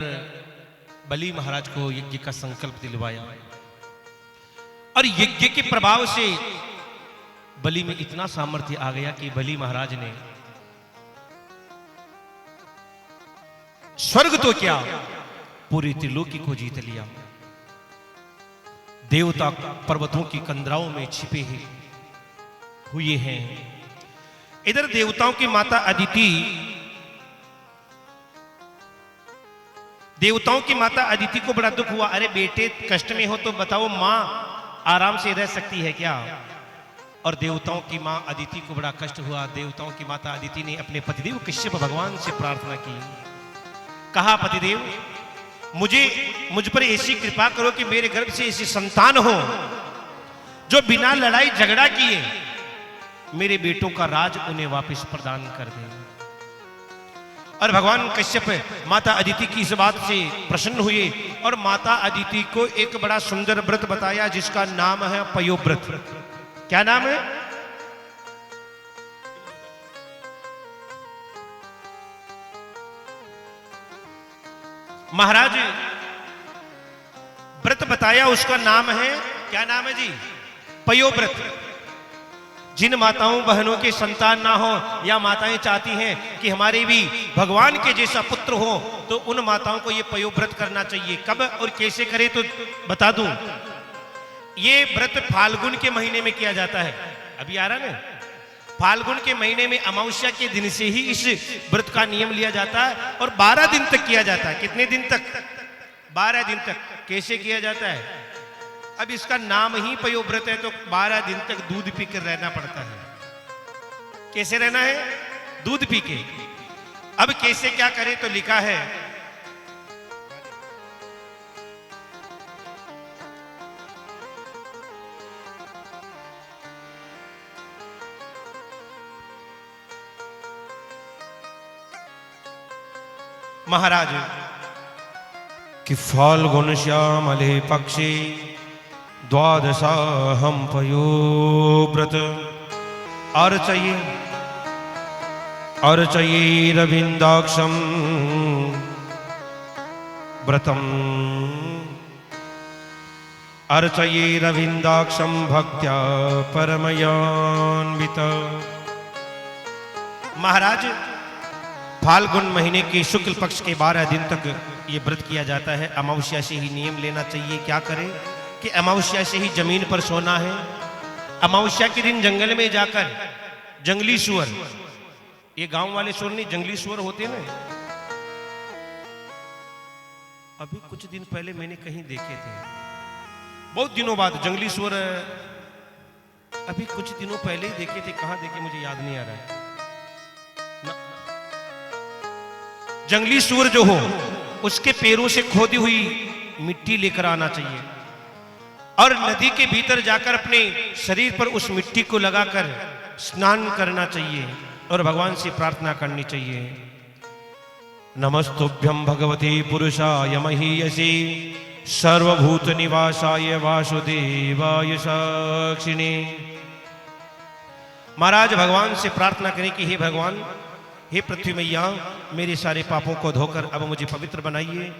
बलि महाराज को यज्ञ का संकल्प दिलवाया और यज्ञ के प्रभाव से बलि में इतना सामर्थ्य आ गया कि बलि महाराज ने स्वर्ग तो क्या पूरी त्रिलोकी को जीत लिया। देवता पर्वतों की कंदराओं में छिपे हुए हैं। इधर देवताओं की माता अदिति, देवताओं की माता अदिति को बड़ा दुख हुआ। अरे बेटे कष्ट में हो तो बताओ, मां आराम से रह सकती है क्या? और देवताओं की मां अदिति को बड़ा कष्ट हुआ। देवताओं की माता अदिति ने अपने पतिदेव कश्यप भगवान से प्रार्थना की। कहा, पतिदेव मुझ पर ऐसी कृपा करो कि मेरे गर्भ से ऐसी संतान हो जो बिना लड़ाई झगड़ा किए मेरे बेटों का राज उन्हें वापस प्रदान कर दे। और भगवान कश्यप माता अदिति की इस बात से प्रसन्न हुए और माता अदिति को एक बड़ा सुंदर व्रत बताया जिसका नाम है पयोव्रत। क्या नाम है? महाराज व्रत बताया, उसका नाम है, क्या नाम है जी? पयोव्रत। जिन माताओं बहनों के संतान ना हो या माताएं चाहती हैं कि हमारे भी भगवान के जैसा पुत्र हो तो उन माताओं को ये पयोव्रत करना चाहिए। कब और कैसे करें तो बता दूं। ये व्रत फाल्गुन के महीने में किया जाता है। अभी आ रहा ना, फाल्गुन के महीने में अमावस्या के दिन से ही इस व्रत का नियम लिया जाता है और 12 दिन तक किया जाता है। कितने दिन तक? 12 दिन तक। कैसे किया जाता है? अब इसका नाम ही पयोव्रत है तो 12 दिन तक दूध पीकर रहना पड़ता है। कैसे रहना है? दूध पी के। अब कैसे क्या करें तो लिखा है, महाराज कि फाल्गुन श्यामले पक्षे द्वादशाहं पयोव्रत अर्चयेरविन्दाक्षं व्रतम् अर्चयेरविन्दाक्षं भक्त्या परमयान्वित। महाराज फाल्गुन महीने के शुक्ल पक्ष के 12 दिन तक ये व्रत किया जाता है। अमावस्या से ही नियम लेना चाहिए। क्या करें कि अमावस्या से ही जमीन पर सोना है। अमावस्या के दिन जंगल में जाकर जंगली सुअर, ये गांव वाले सुअर नहीं, जंगली सुअर होते ना, अभी कुछ दिन पहले मैंने कहीं देखे थे, बहुत दिनों बाद जंगली सुअर, अभी कुछ दिनों पहले ही देखे थे। कहां देखे मुझे याद नहीं आ रहा है। जंगली सुअर जो हो उसके पैरों से खोदी हुई मिट्टी लेकर आना चाहिए और नदी के भीतर जाकर अपने शरीर पर उस मिट्टी को लगाकर स्नान करना चाहिए और भगवान से प्रार्थना करनी चाहिए। नमस्तुभ्यं भगवते पुरुषाय महीयसे सर्वभूत निवासाय वासुदेवाय साक्षिणे। महाराज भगवान से प्रार्थना करें कि हे भगवान, हे पृथ्वी मैया, मेरे सारे पापों को धोकर अब मुझे पवित्र बनाइए।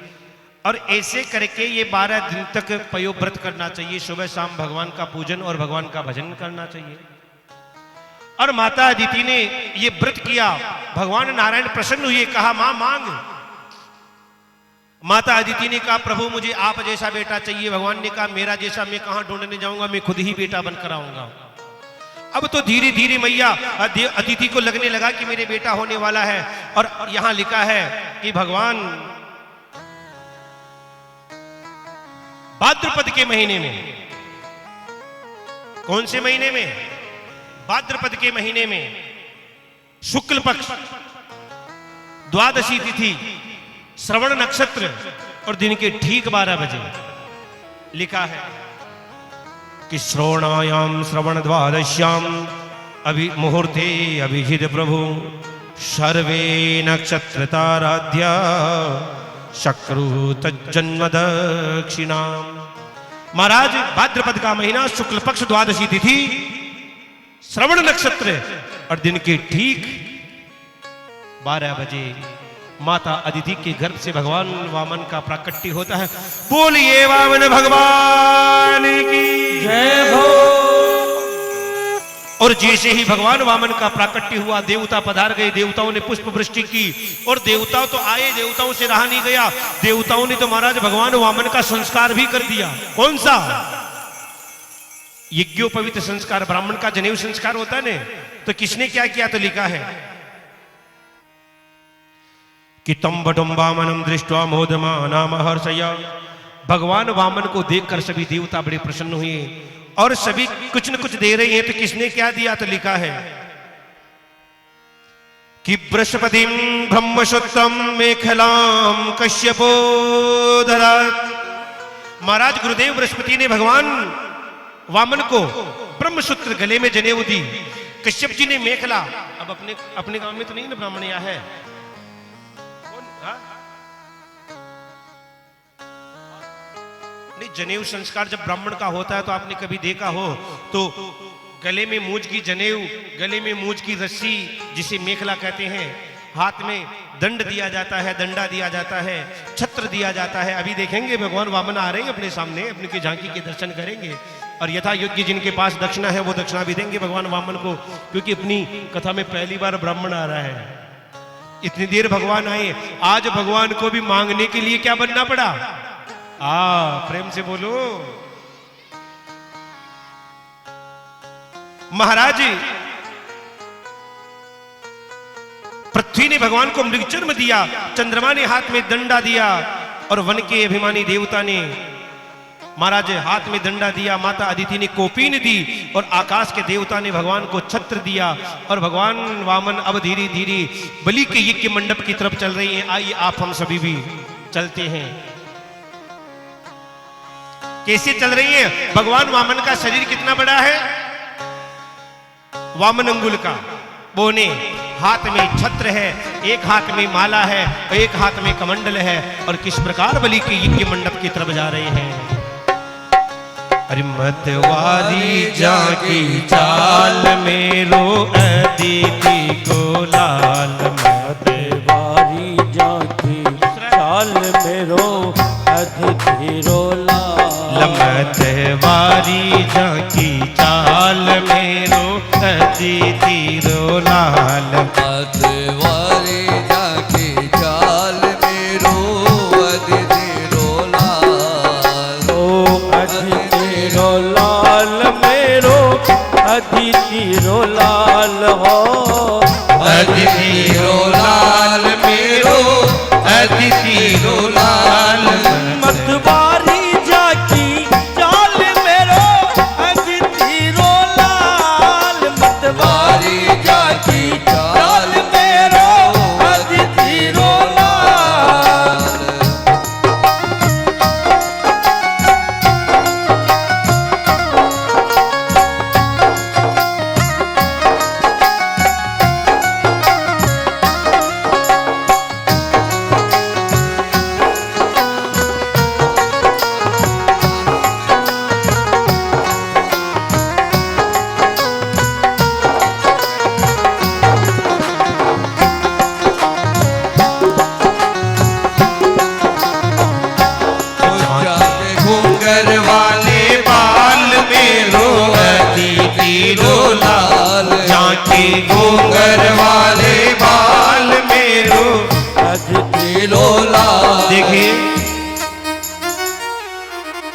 और ऐसे करके ये 12 दिन तक पयोव्रत करना चाहिए। सुबह शाम भगवान का पूजन और भगवान का भजन करना चाहिए। और माता अदिति ने ये व्रत किया। भगवान नारायण प्रसन्न हुए, कहा मां मांग। माता अदिति ने कहा, प्रभु मुझे आप जैसा बेटा चाहिए। भगवान ने कहा, मेरा जैसा मैं कहां ढूंढने जाऊंगा, मैं खुद ही बेटा बनकर आऊंगा। अब तो धीरे धीरे मैया अदिति को लगने लगा कि मेरे बेटा होने वाला है। और यहां लिखा है कि भगवान भाद्रपद के महीने में, कौन से महीने में? भाद्रपद के महीने में शुक्ल पक्ष, द्वादशी तिथि, श्रवण नक्षत्र और दिन के ठीक 12 बजे लिखा है कि श्रवणायाम श्रवण द्वादश्याम मुहूर्ते अभिजित प्रभु सर्वे नक्षत्र ताराध्या शक्रु तज्जन्म दक्षिणाम। महाराज भाद्रपद का महीना, शुक्ल पक्ष, द्वादशी तिथि, श्रवण नक्षत्र और दिन के ठीक 12 बजे माता अदिति के गर्भ से भगवान वामन का प्राकट्य होता है। बोलिए वामन भगवान की जय हो। और जैसे ही भगवान वामन का प्राकट्य हुआ, देवता पधार गए, देवताओं ने पुष्प वृष्टि की। और देवता तो आए, देवताओं से रहा नहीं गया, देवताओं ने तो महाराज भगवान वामन का संस्कार भी कर दिया। कौन सा? यज्ञोपवीत संस्कार, ब्राह्मण का जनेऊ संस्कार होता है ना। तो किसने क्या किया? तो लिखा है कि तम बटुम वामनम दृष्ट्वा मोदमाना महर्षया। भगवान वामन को देखकर सभी देवता बड़े प्रसन्न हुए और सभी कुछ न कुछ दे रहे हैं। तो किसने क्या दिया? तो लिखा है कि बृहस्पतिम ब्रह्मशुद्धम मेखलाम कश्यपो ददात। महाराज गुरुदेव बृहस्पति ने भगवान वामन को ब्रह्मसूत्र गले में जनेऊ दी। कश्यप जी ने मेखला। अब अपने गांव में तो नहीं ना ब्राह्मण या है? नहीं, जनेऊ संस्कार जब ब्राह्मण का होता है तो आपने कभी देखा हो तो गले में मूंज की जनेऊ, गले में मूंज की रस्सी जिसे मेखला कहते हैं, हाथ में दंड दिया जाता है, डंडा दिया जाता है, छत्र दिया जाता है। अभी देखेंगे भगवान वामन आ रहे हैं अपने सामने, अपने की झांकी के दर्शन करेंगे और यथा योग्य जिनके पास दक्षिणा है वो दक्षिणा भी देंगे भगवान वामन को, क्योंकि अपनी कथा में पहली बार ब्राह्मण आ रहा है। इतनी देर भगवान आए, आज भगवान को भी मांगने के लिए क्या बनना पड़ा? प्रेम से बोलो। महाराज पृथ्वी ने भगवान को मृग जन्म दिया, चंद्रमा ने हाथ में दंडा दिया और वन के अभिमानी देवता ने महाराज हाथ में दंडा दिया, माता अदिति ने कोपीन दी और आकाश के देवता ने भगवान को छत्र दिया। और भगवान वामन अब धीरे धीरे बलि के यज्ञ मंडप की तरफ चल रही हैं। आइए आप हम सभी भी चलते हैं। कैसे चल रही है? भगवान वामन का शरीर कितना बड़ा है? वामन अंगुल का। बोने हाथ में छत्र है, एक हाथ में माला है, एक हाथ में कमंडल है और किस प्रकार बलि के यज्ञ मंडप की तरफ जा रहे हैं। अरे मतवारी जाकी चाल मेरो अदिति को लाल। मतवारी जाकी चाल मेरो अदिति रो लाल। मतवारी जाकी चाल मेरो अदिति रो लाल। मतवारी जाकी चाल मेरो अदिति रो लाल। ओ अदिति रो लाल मेरो अदिति रो लाल हो। अदिति रो लाल मेरो अदिति रो लाल। मतवारी जाकी चाल मेरो अदिति रो लाल। मतवारी जाकी चाल मेरो अदिति रो लाल। घूंगर वाले बाल मेरो अदिति रो लाल। देखिए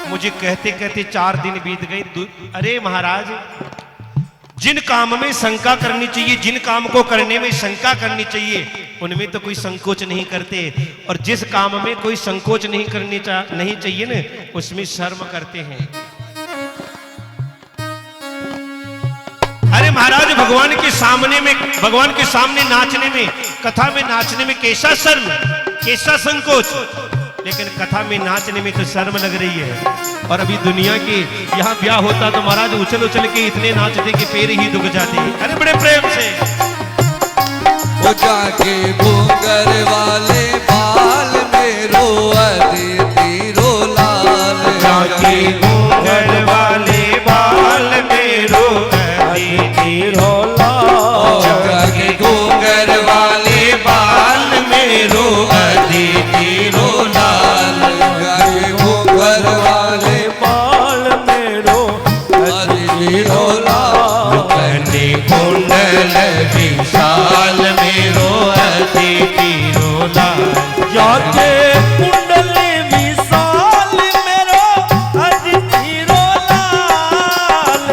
मुझे कहते कहते 4 दिन बीत गए। अरे महाराज, जिन काम में शंका करनी चाहिए, जिन काम को करने में शंका करनी चाहिए, उनमें तो कोई संकोच नहीं करते, और जिस काम में कोई संकोच नहीं नहीं चाहिए ना, उसमें शर्म करते हैं। अरे महाराज, भगवान के सामने नाचने में, कथा में नाचने में कैसा शर्म, कैसा संकोच, लेकिन कथा में नाचने में तो शर्म लग रही है। और अभी दुनिया के यहाँ ब्याह होता तो महाराज उछल उछल के इतने नाचते कि पैर ही दुख जाते। अरे बड़े प्रेम से वो जाके घूंगर वाले बाल मेरो अदिति रो लाल। जाके घूंगर वाले बाल मेरो अदिति रो लाल। जाके घूंगर वाले बाल मेरो विशाल मेरो अतिथि रोलाल जाके कुंडल विशाल मेरो अदिति रोलाल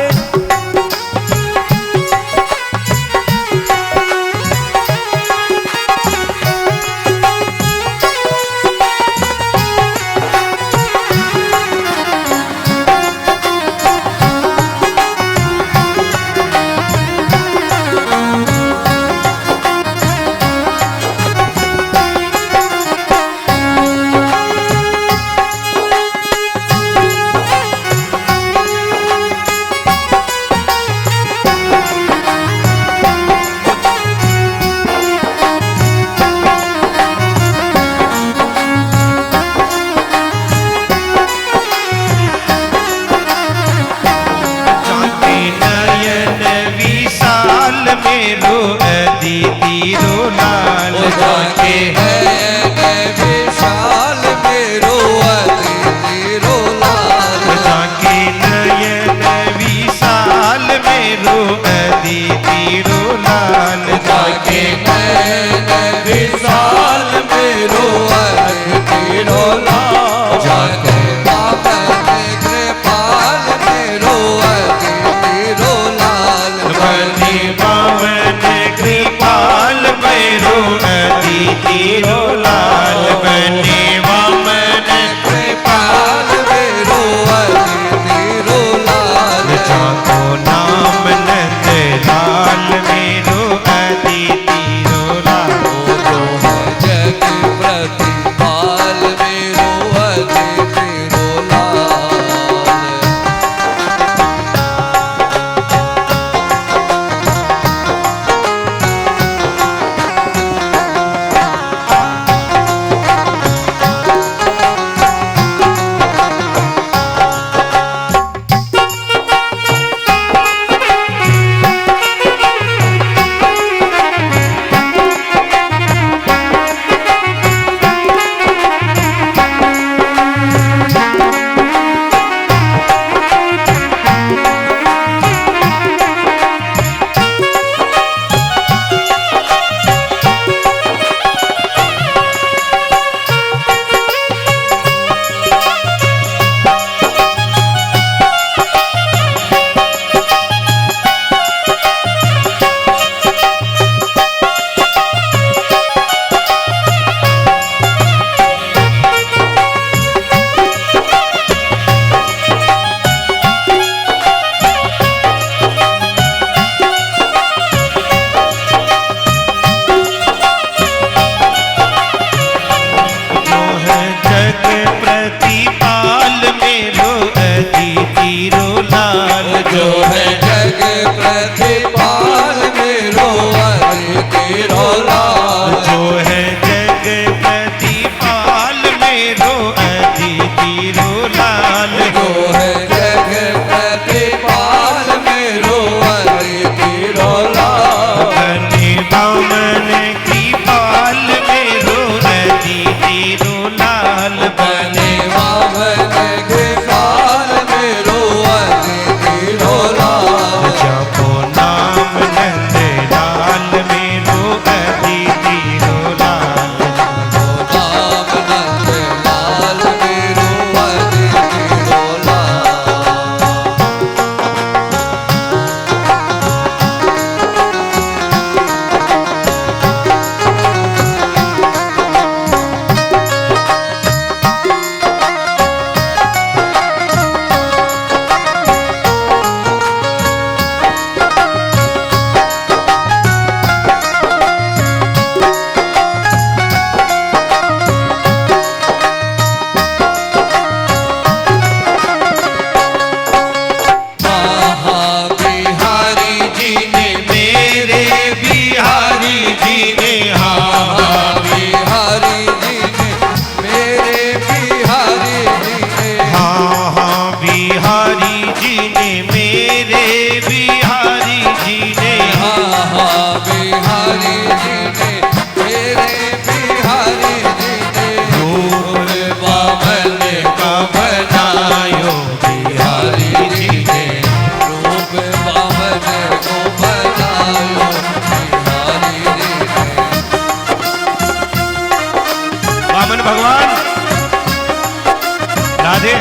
राधे।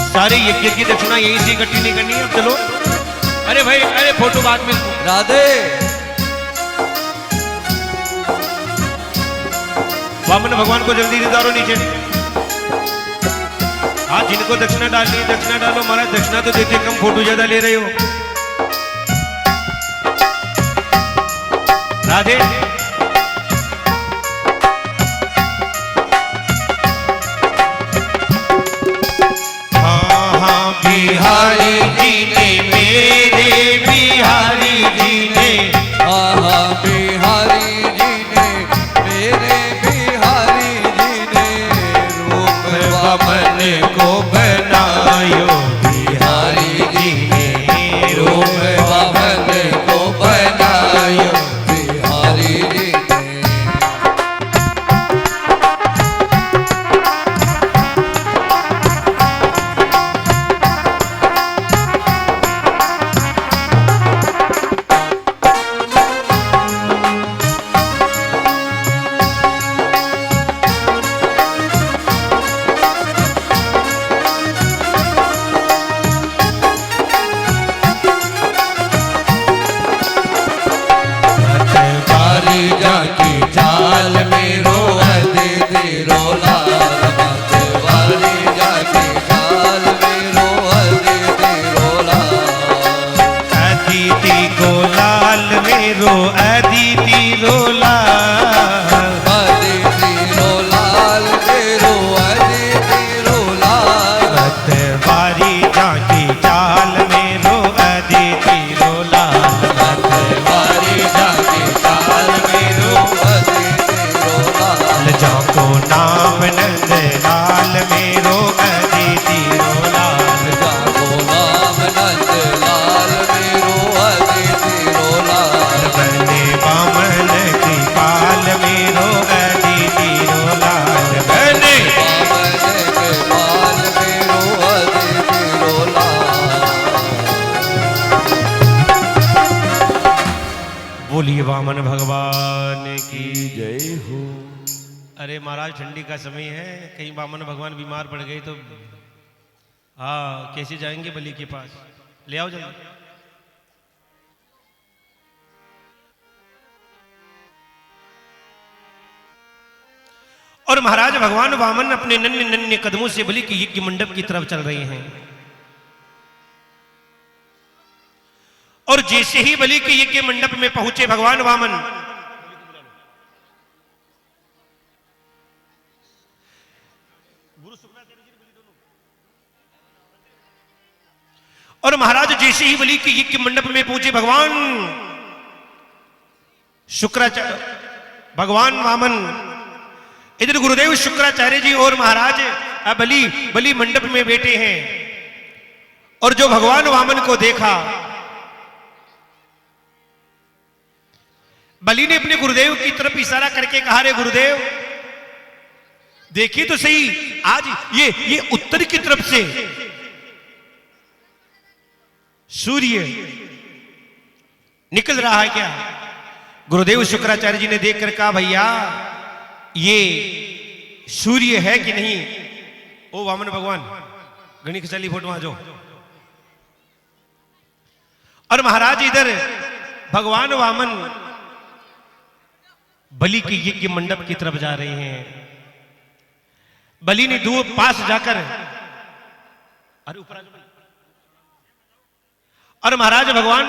सारी यज्ञ की दक्षिणा यहीं से इकट्ठी नहीं करनी है, अब चलो। अरे भाई, अरे फोटो बाद में। राधे। वामन भगवान को जल्दी उतारो नीचे। हाँ, जिनको दक्षिणा डालनी है दक्षिणा डालो। महाराज दक्षिणा तो देते कम, फोटो ज्यादा ले रहे हो। राधे। हाँ हाँ बिहारी जी ने, मेरे बिहारी जी ने। हाँ हाँ बिहारी जी ने, मेरे बिहारी जी ने। रूप वामन को बनायो बिहारी जी ने। रूप वामन को बनायो बिहारी जी ने। बारी जाकी चाल में रो अदिति रोलाल। बारी जाकी चाल में रो अदिति रोलाल। अदिति को लाल मेरो अदिति रोलाल। अदिति रोलाल मेरो अदिति रोलाल। बारी जाकी चाल मेरो अदिति रोलाल। बारी जाकी चाल मेरो अदिति रोलाल। जाको नाम नंद लाल मेरो अदिति रोलाल। जाको नाम नंद लाल मेरो अदिति रोलाल। बने वामन की पाल मेरो अदिति रोलाल। बने वामन के पाल मेरो अदिति रोलाल। बोलिए वामन भगवान की जय हो। अरे महाराज, ठंडी का समय है, कहीं वामन भगवान बीमार पड़ गए तो हाँ कैसे जाएंगे बलि के पास? ले आओ जल्दी। और महाराज भगवान वामन अपने नन्हे नन्हे कदमों से बलि के यज्ञ मंडप की तरफ चल रहे हैं। और जैसे ही बलि के यज्ञ मंडप में पहुंचे भगवान वामन, और महाराज जैसे ही बलि के यज्ञ मंडप में पहुंचे भगवान शुक्राचार्य, भगवान वामन, इधर गुरुदेव शुक्राचार्य जी और महाराज बलि मंडप में बैठे हैं। और जो भगवान वामन को देखा, बलि ने अपने गुरुदेव की तरफ इशारा करके कहा, रे गुरुदेव देखिए तो सही, आज ये उत्तर की तरफ से सूर्य निकल रहा है क्या? गुरुदेव शुक्राचार्य जी ने देखकर कहा, भैया ये सूर्य है कि नहीं? ओ वामन भगवान, गणित खिंचाली फोटो आ जाओ। और महाराज इधर भगवान वामन बलि के यज्ञ मंडप की तरफ जा रहे हैं। बलि ने दूर पास जाकर, अरे ऊपर, और महाराज भगवान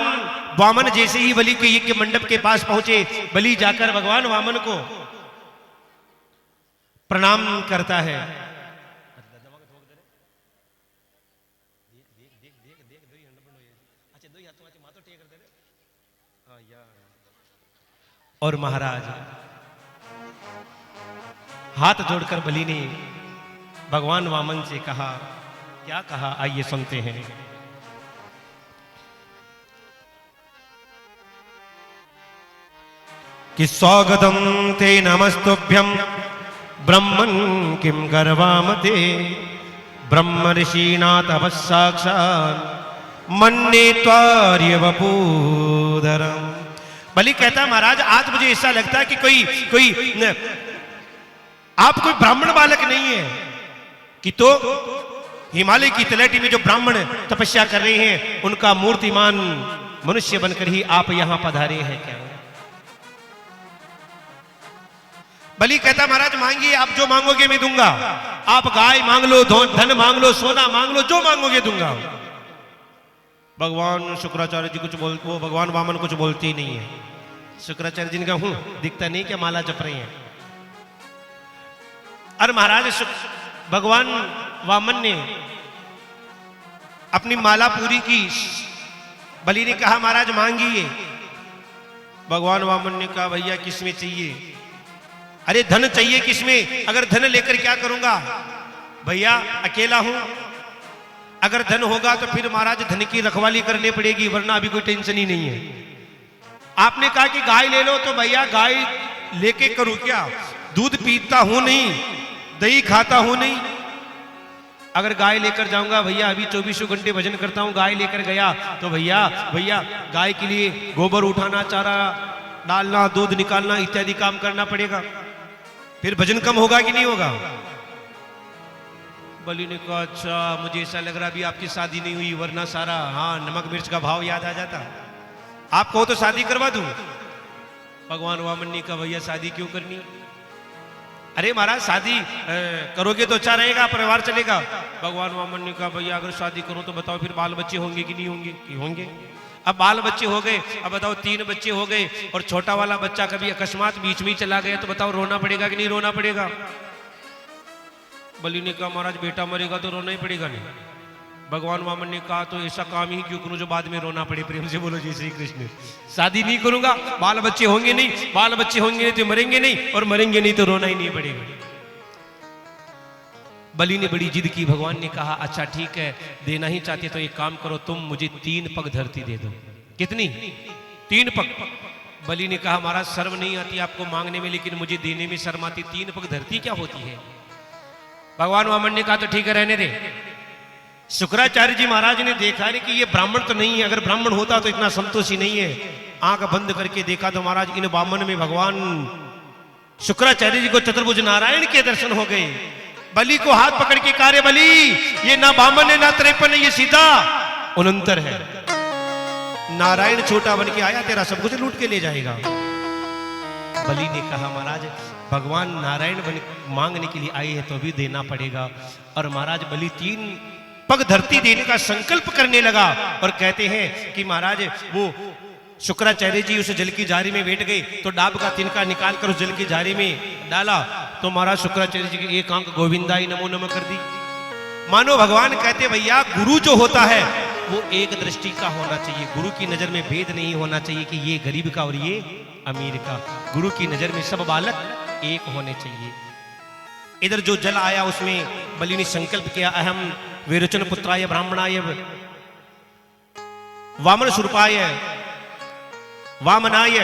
वामन जैसे ही बलि के यज्ञ मंडप के पास पहुंचे, बलि जाकर भगवान वामन को प्रणाम करता है। और महाराज हाथ जोड़कर बलि ने भगवान वामन से कहा, क्या कहा आइए सुनते हैं। कि स्वागतम ते नमस्तुभ्यं ब्रह्मन् किं गर्वामते ब्रह्म ऋषिणा तपः साक्षात् मन्ये त्वार्य वपूधरम्। बलि कहता, महाराज आज मुझे ऐसा लगता है कि कोई आप कोई ब्राह्मण बालक नहीं है कि तो हिमालय की तलहटी में जो ब्राह्मण तपस्या कर रहे हैं उनका मूर्तिमान मनुष्य बनकर ही आप यहां पधारे हैं क्या? बलि कहता महाराज मांगिए, आप जो मांगोगे मैं दूंगा। आप गाय मांग लो, धन मांग लो, सोना मांग लो, जो मांगोगे दूंगा। भगवान शुक्राचार्य जी कुछ वो भगवान वामन कुछ बोलते ही नहीं है। शुक्राचार्य जी ने कहा दिखता नहीं क्या माला जप रहे हैं। और महाराज भगवान वामन ने अपनी माला पूरी की। बलि ने कहा महाराज मांगिए। भगवान वामन ने कहा भैया किसमें चाहिए? अरे धन चाहिए किसमें? अगर धन लेकर क्या करूंगा भैया, अकेला हूं। अगर धन होगा तो फिर महाराज धन की रखवाली करनी पड़ेगी, वरना अभी कोई टेंशन ही नहीं है। आपने कहा कि गाय ले लो, तो भैया गाय लेके करूं क्या? दूध पीता हूं नहीं, दही खाता हूं नहीं। अगर गाय लेकर जाऊंगा भैया, अभी 24 घंटे भजन करता हूं, गाय लेकर गया तो भैया गाय के लिए गोबर उठाना, चारा डालना, दूध निकालना इत्यादि काम करना पड़ेगा। फिर भजन कम होगा कि नहीं होगा? बलि ने कहा अच्छा, मुझे ऐसा लग रहा अभी आपकी शादी नहीं हुई, वरना सारा नमक मिर्च का भाव याद आ जाता। आप कहो तो शादी करवा दूं। भगवान वामन ने कहा भैया शादी क्यों करनी? अरे महाराज शादी करोगे तो अच्छा रहेगा, परिवार चलेगा। भगवान वामन ने कहा भैया अगर शादी करूं तो बताओ फिर बाल बच्चे होंगे कि नहीं होंगे? कि होंगे। अब बाल बच्चे हो गए, अब बताओ 3 बच्चे हो गए और छोटा वाला बच्चा कभी अकस्मात बीच में चला गया तो बताओ रोना पड़ेगा कि नहीं रोना पड़ेगा? बलि ने कहा महाराज बेटा मरेगा तो रोना ही पड़ेगा नहीं। भगवान वामन ने कहा तो ऐसा काम ही क्यों करूं जो बाद में रोना पड़े? प्रेम से बोलो जय श्री कृष्ण। शादी नहीं करूंगा, बाल बच्चे होंगे नहीं, बाल बच्चे होंगे नहीं तो मरेंगे नहीं, और मरेंगे नहीं तो रोना ही नहीं पड़ेगा। बलि ने बड़ी जिद की। भगवान ने कहा अच्छा ठीक है, देना ही चाहते तो एक काम करो, तुम मुझे 3 पग धरती दे दो। कितनी? 3 पग। बलि ने कहा महाराज शर्म नहीं आती आपको मांगने में, लेकिन मुझे देने में शर्म आती। 3 पग धरती क्या होती है? भगवान वामन ने कहा तो ठीक है रहने दे। शुक्राचार्य जी महाराज ने देखा कि ये ब्राह्मण तो नहीं है, अगर ब्राह्मण होता तो इतना संतोषी नहीं है। आंख बंद करके देखा तो महाराज इन वामन में भगवान शुक्राचार्य जी को चतुर्भुज नारायण के दर्शन हो गए। बलि को हाथ पकड़ के कहा रे बलि, ये ना बामन है ना त्रेपन है, ये सीधा अनंतर है। नारायण छोटा बन के आया, तेरा सब कुछ लूट के ले जाएगा। बलि ने कहा महाराज भगवान नारायण बन मांगने के लिए आए हैं तो भी देना पड़ेगा। और महाराज बलि 3 पग धरती देने का संकल्प करने लगा और कहते हैं कि महाराज वो शुक्राचार्य जी उस जल की झारी में बैठ गए तो डाब का तिनका निकाल कर उस जल की झारी में डाला तो महाराज शुक्राचार्य जी की एक आंख गोविंदाई नमो नमः कर दी। मानो भगवान कहते भैया गुरु जो होता है वो एक दृष्टि का होना चाहिए। गुरु की नजर में भेद नहीं होना चाहिए कि ये गरीब का और ये अमीर का। गुरु की नजर में सब बालक एक होने चाहिए। इधर जो जल आया उसमें बलि ने संकल्प किया अहम विरोचन पुत्राय ब्राह्मणाय वामन स्वरूपाय वामनाय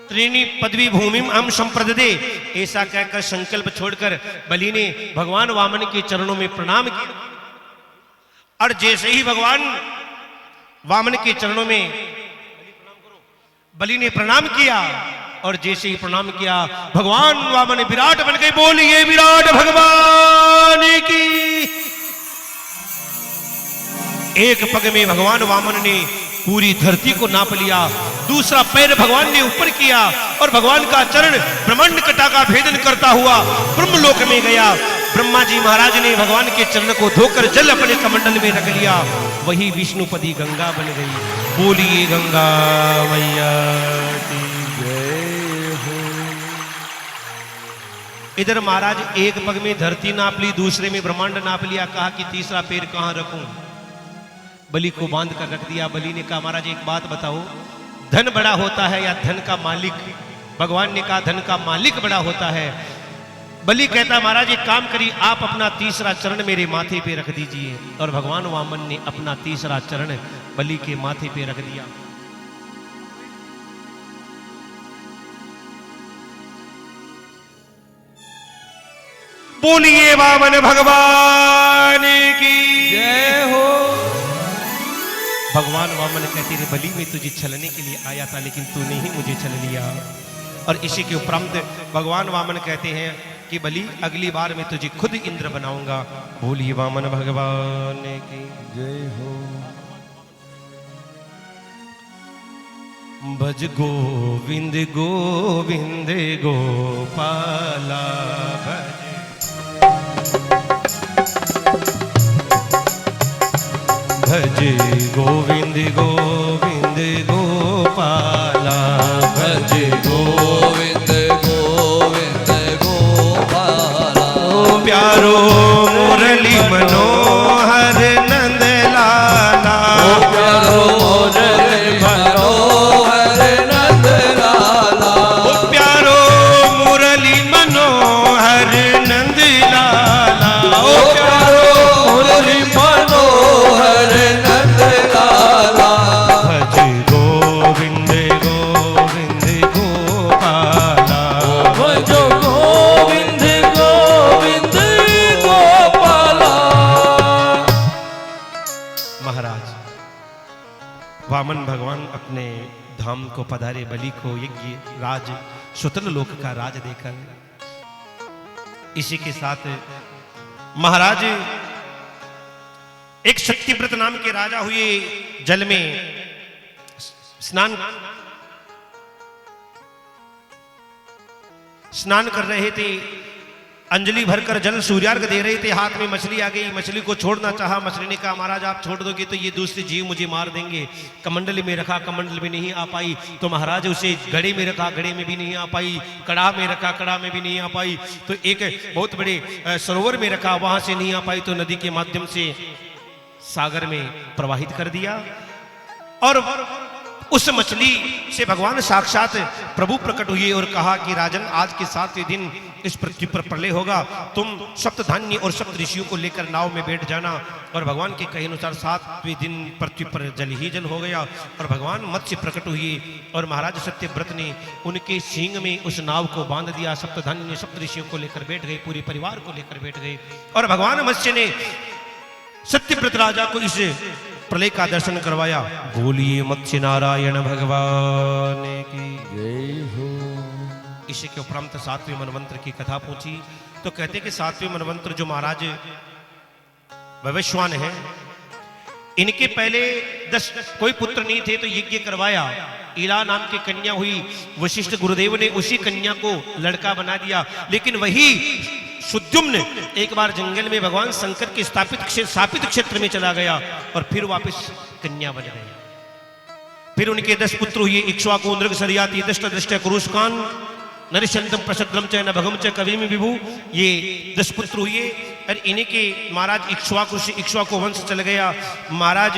त्रीणी पदवी भूमिम हम संप्रददे। ऐसा कहकर संकल्प छोड़कर बलि ने भगवान वामन के चरणों में प्रणाम किया। और जैसे ही भगवान वामन के चरणों में बलि ने प्रणाम किया और जैसे ही प्रणाम किया भगवान वामन विराट बन गए। बोलिए विराट भगवान की। एक पग में भगवान वामन ने पूरी धरती को नाप लिया, दूसरा पैर भगवान ने ऊपर किया और भगवान का चरण ब्रह्मांड कटा का भेदन करता हुआ ब्रह्मलोक में गया। ब्रह्मा जी महाराज ने भगवान के चरण को धोकर जल अपने कमंडल में रख लिया, वही विष्णुपदी गंगा बन गई। बोलिए गंगा मैया की जय हो। इधर महाराज एक पग में धरती नाप ली, दूसरे में ब्रह्मांड नाप लिया। कहा कि तीसरा पैर कहां रखूं? बलि को बांध कर रख दिया। बलि ने कहा महाराज एक बात बताओ, धन बड़ा होता है या धन का मालिक? भगवान ने कहा धन का मालिक बड़ा होता है। बलि कहता महाराज एक काम करिए, आप अपना तीसरा चरण मेरे माथे पे रख दीजिए। और भगवान वामन ने अपना तीसरा चरण बलि के माथे पे रख दिया। बोलिए वामन भगवान की जय हो। भगवान वामन कहते रे बलि मैं तुझे छलने के लिए आया था, लेकिन तूने ही मुझे छल लिया। और इसी के उपरांत भगवान वामन कहते हैं कि बलि अगली बार मैं तुझे खुद इंद्र बनाऊंगा। बोलिए वामन भगवान की जय हो। भज गोविंद गोविंद गोपाला भज गोविंद गोविंद गोपाला भज गोविंद गोविंद गोपाला। ओ प्यारो मुरली मनोहर नंद लाला। ओ प्यारो मुरली मनोहर नंद लाला। ओ प्यारो मुरली मनोहर नंद लाला। ओ प्यारो मुरली मनोहर नंद लाला। भज गोविंद गोविंद गोपाला। भजो गोविंद गोविंद गोपाला। महाराज वामन भगवान अपने धाम को पधारे, बलि को यज्ञ राज सुतल लोक का राज देकर। इसी के साथ महाराज एक शक्तिव्रत नाम के राजा हुए, जल में स्नान कर रहे थे, अंजलि भरकर जल सूर्यार्घ दे रहे थे। हाथ में मछली आ गई, मछली को छोड़ना चाहा। मछली ने कहा महाराज आप छोड़ दोगे तो ये दूसरे जीव मुझे मार देंगे। कमंडल में रखा, कमंडल में नहीं आ पाई। तो महाराज उसे घड़े में रखा, घड़े में भी नहीं आ पाई। कड़ा में रखा, कड़ा में भी नहीं आ पाई। तो एक बहुत बड़े सरोवर में रखा, वहां से नहीं आ पाई। तो नदी के माध्यम से सागर में प्रवाहित कर दिया। और उस मछली से भगवान साक्षात प्रभु प्रकट हुए और कहा कि राजन आज के 7वें दिन इस पृथ्वी पर प्रलय होगा। तुम सप्त धान्य और सप्त ऋषियों को लेकर नाव में बैठ जाना। और भगवान के कहे अनुसार 7वें दिन पृथ्वी पर जल ही जल हो गया और भगवान मत्स्य प्रकट हुए। और महाराज सत्यव्रत ने उनके सींग में उस नाव को बांध दिया। सप्त धान्य सप्त ऋषियों को लेकर बैठ गए, पूरे परिवार को लेकर बैठ गए। और भगवान मत्स्य ने सत्यव्रत राजा को इस प्रलय का दर्शन करवाया। बोलिए मत्स्य नारायण भगवान की जय हो। इसी के उपरांत 7वें मनवंतर की कथा पूछी तो कहते कि 7वें मनवंतर जो महाराज भविष्यवान है, इनके पहले 10 कोई पुत्र नहीं थे तो यज्ञ करवाया। ईला नाम की कन्या हुई, वशिष्ठ गुरुदेव ने उसी कन्या को लड़का बना दिया। लेकिन वही सुद्युम्न एक बार जंगल में भगवान शंकर के स्थापित क्षेत्र में चला गया और फिर वापस कन्या बन गया। फिर उनके 10 पुत्र हुए, इक्ष्वाकु नृग सरियाति दष्ट दृष्ट कुरुष्कान नरिशंतम प्रशद्रम च नभगम च कविम विभु। ये 10 पुत्र हुए और इन्हीं के महाराज इक्ष्वाकु से इक्ष्वाकु वंश चल गया। महाराज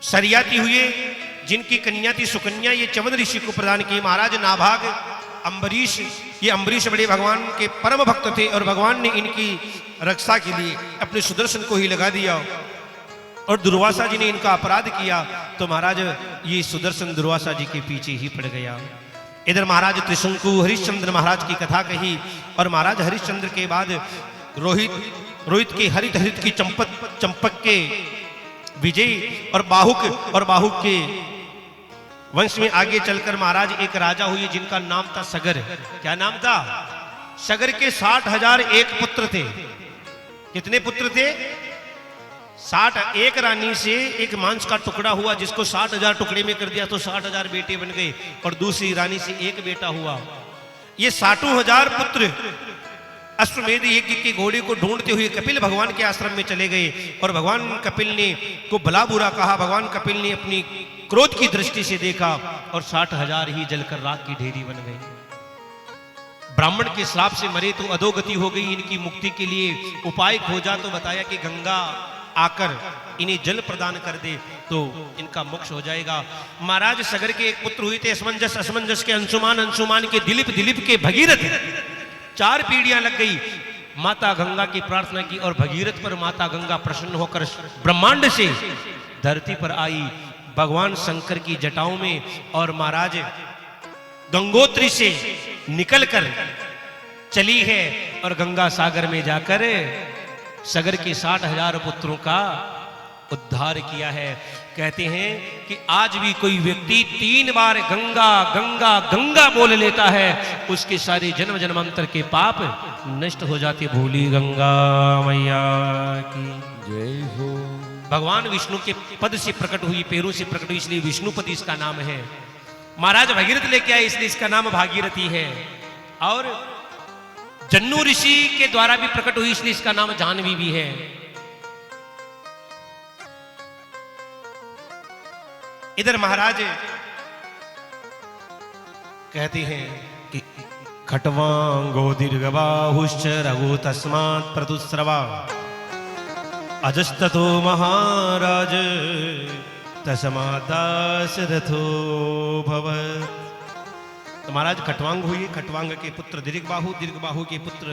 सरियाती हुए, जिनकी कन्या थी सुकन्या, ये चवन ऋषि को प्रदान की। महाराज नाभाग अम्बरीश, ये अम्बरीश बड़े भगवान के परम भक्त थे और भगवान ने इनकी रक्षा के लिए अपने सुदर्शन को ही लगा दिया। और दुर्वासा जी ने इनका अपराध किया तो महाराज ये सुदर्शन दुर्वासा जी के पीछे ही पड़ गया। इधर महाराज त्रिशंकु हरिश्चंद्र महाराज की कथा कही। और महाराज हरिश्चंद्र के बाद रोहित के हरित की चंपक के विजय और बाहुक के वंश में आगे चलकर महाराज एक राजा हुए जिनका नाम था सगर। क्या नाम था? सगर के 60,001 पुत्र थे। कितने पुत्र थे? 60। एक रानी से एक मांस का टुकड़ा हुआ जिसको 60,000 टुकड़े में कर दिया तो 60,000 बेटे बन गए। और दूसरी रानी से एक बेटा हुआ। ये 60,000 पुत्र अश्वमेध यज्ञ के घोड़े को ढूंढते हुए कपिल भगवान के आश्रम में चले गए। और भगवान कपिल ने को भला बुरा कहा। भगवान कपिल ने अपनी क्रोध की दृष्टि से देखा और 60,000 ही जलकर राख की ढेरी बन गए। ब्राह्मण के श्राप से मरे तो अधोगति हो गई। इनकी मुक्ति के लिए उपाय खोजा तो बताया कि गंगा आकर इन्हें जल प्रदान कर दे तो इनका मोक्ष हो जाएगा। महाराज सगर के एक पुत्र हुए थे असमंजस के अंशुमान के दिलीप के भगीरथ। 4 पीढ़ियां लग गई। माता गंगा की प्रार्थना की और भगीरथ पर माता गंगा प्रसन्न होकर ब्रह्मांड से धरती पर आई भगवान शंकर की जटाओं में। और महाराज गंगोत्री से निकलकर चली है और गंगा सागर में जाकर सगर के 60,000 पुत्रों का उद्धार किया है। कहते हैं कि आज भी कोई व्यक्ति 3 बार गंगा गंगा गंगा बोल लेता है, उसके सारे जन्म जन्मांतर के पाप नष्ट हो जाते। भोली गंगा मैया की जय हो। भगवान विष्णु के पद से प्रकट हुई, पैरों से प्रकट हुई, इसलिए विष्णुपद इसका नाम है। महाराज भगीरथ लेके आए, इसलिए इसका नाम भागीरथी है। और जन्नू ऋषि के द्वारा भी प्रकट हुई, इसलिए इसका नाम जाह्नवी भी है। इधर महाराज कहते हैं कि खट्वांगो दीर्घबाहुश्च रघु तस्मात् प्रतुस्रवा अजस्ततो महाराज तस्मात् दाशरथो भवत्। तो महाराज खट्वांग हुए, खट्वांग के पुत्र दीर्घबाहु, दीर्घबाहु के पुत्र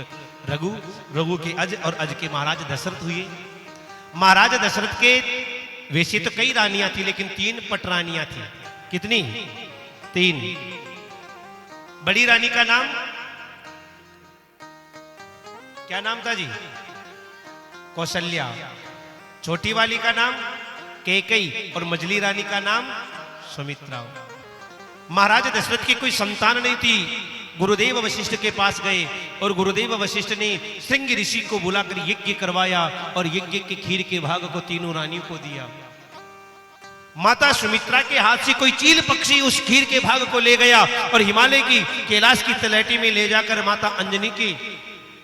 रघु, रघु के अज और अज के महाराज दशरथ हुए। महाराज दशरथ के वैसे तो कई रानियां थी, लेकिन 3 पटरानियां थी। कितनी? 3। बड़ी रानी का नाम क्या नाम था जी? कौशल्या। छोटी वाली का नाम कैकेयी और मझली रानी का नाम सुमित्रा। महाराज दशरथ की कोई संतान नहीं थी। गुरुदेव वशिष्ठ के पास गए और गुरुदेव वशिष्ठ ने श्रृंग ऋषि को बुलाकर यज्ञ करवाया और यज्ञ के खीर के भाग को तीनों रानियों को दिया। माता सुमित्रा के हाथ से कोई चील पक्षी उस खीर के भाग को ले गया और हिमालय की कैलाश की तलहटी में ले जाकर माता अंजनी की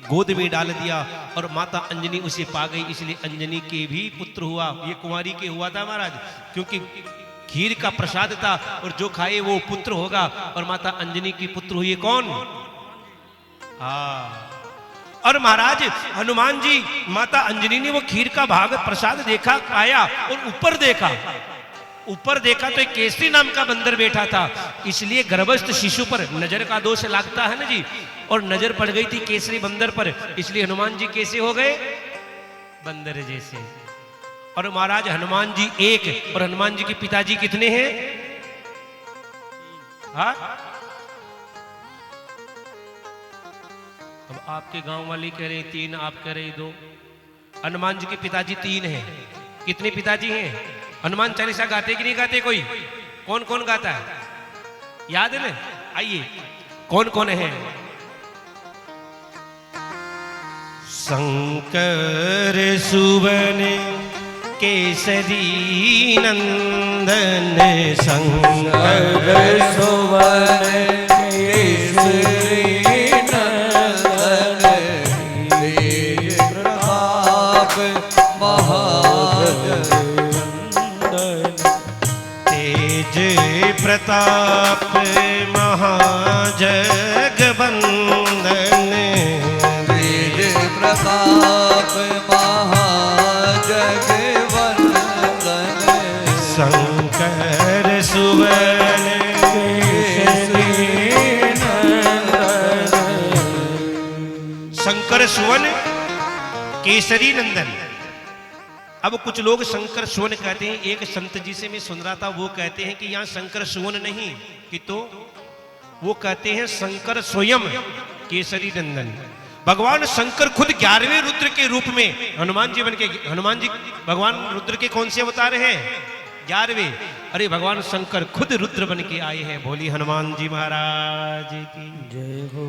गोद में डाल दिया और माता अंजनी उसे पा गई। इसलिए अंजनी के भी पुत्र हुआ। ये कुंवारी के हुआ था महाराज, क्योंकि खीर का प्रसाद था और जो खाए वो पुत्र होगा। और माता अंजनी की पुत्र हुई कौन? और महाराज हनुमान जी, माता अंजनी ने वो खीर का भाग प्रसाद देखा, खाया और ऊपर देखा तो एक केसरी नाम का बंदर बैठा था। इसलिए गर्भस्थ शिशु पर नजर का दोष लगता है ना जी, और नजर पड़ गई थी केसरी बंदर पर। इसलिए हनुमान जी कैसे हो गए? बंदर जैसे। और महाराज हनुमान जी एक, और हनुमान जी के पिताजी कितने हैं? हाँ, अब आपके गांव वाले कह रहे 3, आप कह रहे 2। हनुमान जी के पिताजी 3 हैं। कितने पिताजी हैं? हनुमान चालीसा गाते कि नहीं गाते? कोई कौन कौन गाता है? याद है ना? आइए, कौन कौन है? शंकर सुवन केसरी नंदन, शंकर सुवन केसरी नंदन, तेज प्रताप महाजगवंदन, तेज प्रताप महाजगवंदन, तेज प्रताप महाजगवंदन, शंकर सुवन केसरी नंदन। शंकर सुवन केसरी नंदन। अब कुछ लोग शंकर सुवन कहते हैं। एक संत जी से मैं सुन रहा था, वो कहते हैं कि यहां शंकर सुवन नहीं, कि तो वो कहते हैं शंकर स्वयं केसरी नंदन। भगवान शंकर खुद 11वें रुद्र के रूप में हनुमान जी बनके, हनुमान जी भगवान रुद्र के कौन से अवतार हैं? 11वें। अरे भगवान शंकर खुद रुद्र बन के आए हैं। भोली हनुमान जी महाराज की जय हो।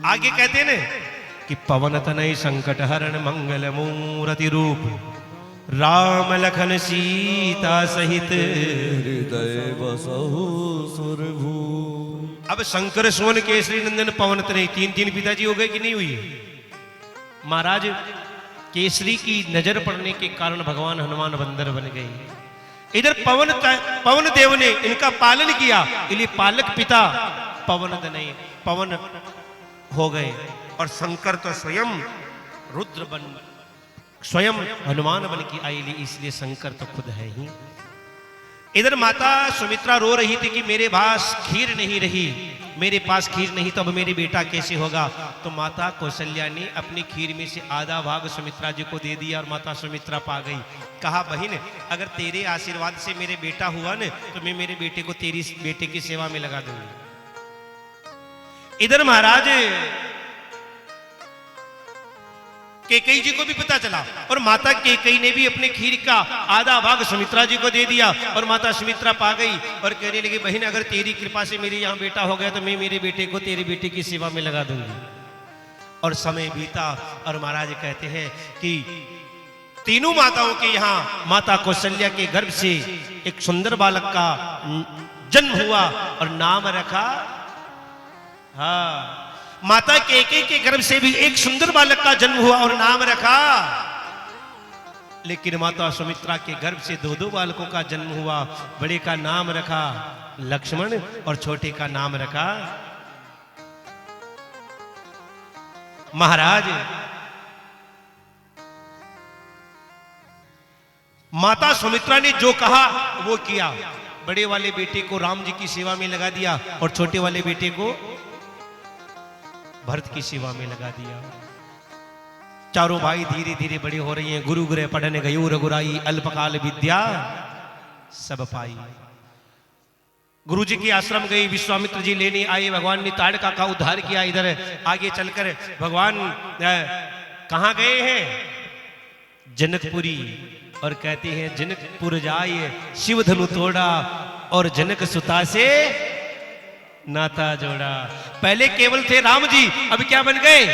आगे कहते हैं ना कि पवन तनय संकट हरण मंगल मूर्ति रूप, राम लखन सीता सहित हृदय बसहु सुरभू। अब शंकर सुवन केसरी नंदन पवन तनय 3 पिताजी हो गए कि नहीं हुई? महाराज केसरी की नजर पड़ने के कारण भगवान हनुमान बंदर बन गए। इधर पवन देव ने इनका पालन किया, इसलिए पालक पिता पवन तनय पवन हो गए। और शंकर तो स्वयं रुद्र बन, स्वयं हनुमान बन के आई, इसलिए शंकर तो खुद है ही। इधर माता सुमित्रा रो रही थी कि मेरे पास खीर नहीं रही, मेरे पास खीर नहीं तो अब मेरे बेटा कैसे होगा। तो माता कौशल्या ने अपनी खीर में से आधा भाग सुमित्रा जी को दे दिया और माता सुमित्रा पा गई। कहा बहन, अगर तेरे आशीर्वाद से मेरे बेटा हुआ न, तो मैं मेरे बेटे को तेरी बेटे की सेवा में लगा दूंगी। इधर महाराज कैकेयी जी को भी पता चला और माता कैकेयी ने भी अपने खीर का आधा भाग सुमित्रा जी को दे दिया और माता सुमित्रा पा गई और कहने लगी, बहन अगर तेरी कृपा से मेरे यहाँ बेटा हो गया तो मैं मेरे बेटे को तेरे बेटे की सेवा में लगा दूंगी। और समय बीता और महाराज कहते हैं कि तीनों माताओं के यहाँ माता कौशल्या के गर्भ से एक सुंदर बालक का जन्म हुआ और नाम रखा, हाँ, माता कैकेयी के गर्भ से भी एक सुंदर बालक का जन्म हुआ और नाम रखा। लेकिन माता सुमित्रा के गर्भ से दो दो बालकों का जन्म हुआ। बड़े का नाम रखा लक्ष्मण और छोटे का नाम रखा महाराज। माता सुमित्रा ने जो कहा वो किया। बड़े वाले बेटे को राम जी की सेवा में लगा दिया और छोटे वाले बेटे को भरत की सेवा में लगा दिया। चारों भाई धीरे धीरे बड़े हो रही हैं। गुरु गृह पढ़ने गयो रघुराई, अल्पकाल विद्या सब पाई। गुरु जी के आश्रम गए, विश्वामित्र जी लेने आए। भगवान ने ताड़का का उद्धार किया। इधर आगे चलकर भगवान कहां गए हैं? जनकपुरी। और कहते हैं जनकपुर जाए शिव धनु तोड़ा और जनक सुता से नाता जोड़ा। पहले केवल थे राम जी, अब क्या बन गए?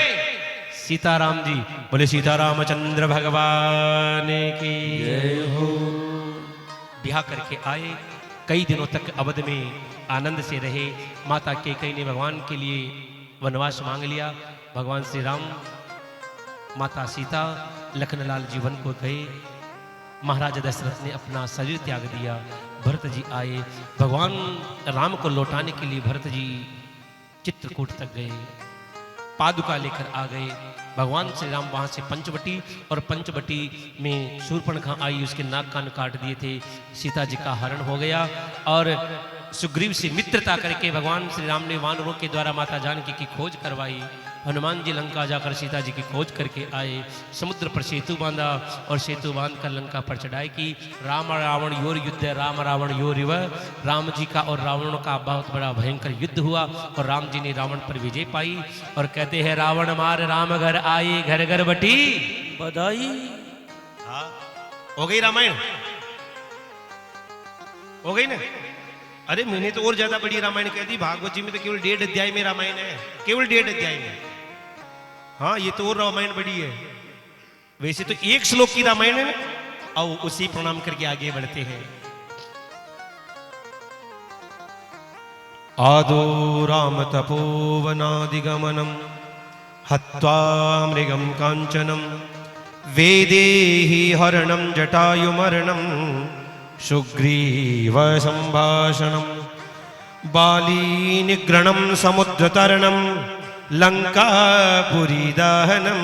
सीताराम जी। बोले सीतारामचंद्र भगवान की जय हो। ब्याह करके आए। कई दिनों तक अवध में आनंद से रहे। माता कैकेयी ने भगवान के लिए वनवास मांग लिया। भगवान श्री राम, माता सीता, लखनलाल जीवन को गए। महाराजा दशरथ ने अपना शरीर त्याग दिया। भरत जी आए। भगवान राम को लौटाने के लिए भरत जी चित्रकूट तक गए, पादुका लेकर आ गए। भगवान श्री राम वहां से पंचवटी, और पंचवटी में शूर्पणखा आई, उसके नाक कान काट दिए थे। सीता जी का हरण हो गया और सुग्रीव से मित्रता करके भगवान श्री राम ने वानरों के द्वारा माता जानकी की खोज करवाई। हनुमान जी लंका जाकर सीता जी की खोज करके आए। समुद्र पर सेतु बांधा और सेतु बांध कर लंका पर चढ़ाई की। राम रावण योर युद्ध, राम रावण योर युव। राम जी का और रावण का बहुत बड़ा भयंकर युद्ध हुआ और राम जी ने रावण पर विजय पाई। और कहते हैं रावण मार राम घर आए, घर घर बटी बधाई। हो गई रामायण, हो गई ना? अरे मैंने तो और ज्यादा बड़ी रामायण कह दी। भागवत जी में तो केवल 1.5 अध्याय में रामायण है, केवल 1.5 अध्याय में। हाँ, ये तो और रामायण बड़ी है। वैसे तो 1 श्लोक की रामायण है। आओ उसी प्रणाम करके आगे बढ़ते हैं। आदो राम तपोवनादिगमनम हत्वा मृगम कांचनम वेदेहि हरणम जटायुमरणम सुग्रीव संभाषणम बाली निग्रणम समुद्रतरणम लंकापुरी दहनम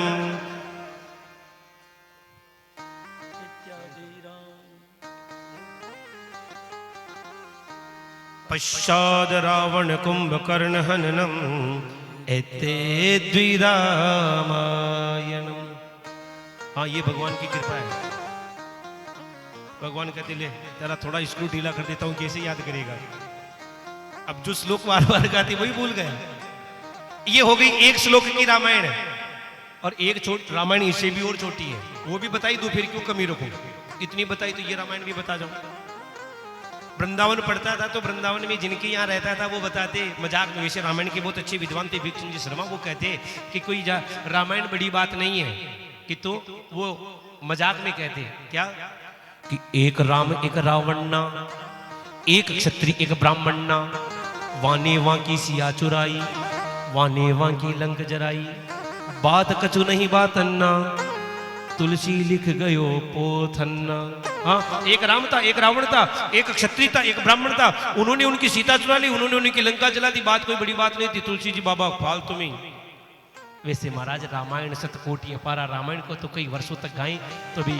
पश्चाद रावण कुंभकर्ण हननम एते द्विरामायणम। हाँ, ये भगवान की कृपा है। भगवान कहते ले तेरा थोड़ा स्क्रू ढीला कर देता हूं, कैसे याद करेगा? अब जो श्लोक बार बार गाते वही भूल गए। ये हो गई 1 श्लोक की रामायण। और एक रामायण इससे भी और छोटी है, वो भी बताई दो, फिर क्यों कमी रखूं? इतनी बताई तो ये रामायण भी बता जाऊं। वृंदावन पढ़ता था तो वृंदावन में जिनके यहाँ रहता था वो बताते मजाक में। वैसे रामायण के बहुत अच्छे विद्वान थे भीमसेन जी शर्मा, वो कहते कि कोई रामायण बड़ी बात नहीं है कि, तो वो मजाक में कहते क्या कि एक राम एक रावणना, एक क्षत्रिय एक ब्राह्मणना, वाने वां की सिया चुराई, वाने वां की लंक जराई, बात कछु नहीं बातन्ना, तुलसी लिख गयो पोथन्ना। हाँ, एक राम था, एक रावण था, एक क्षत्रिय था, एक ब्राह्मण था। उन्होंने उनकी सीता चुरा ली, उन्होंने उनकी लंका जला दी। बात कोई बड़ी बात नहीं थी। तुलसी जी बाबा फालतू में। वैसे महाराज रामायण शतकोटि अपारा, रामायण को तो कई वर्षों तक गाएं तो भी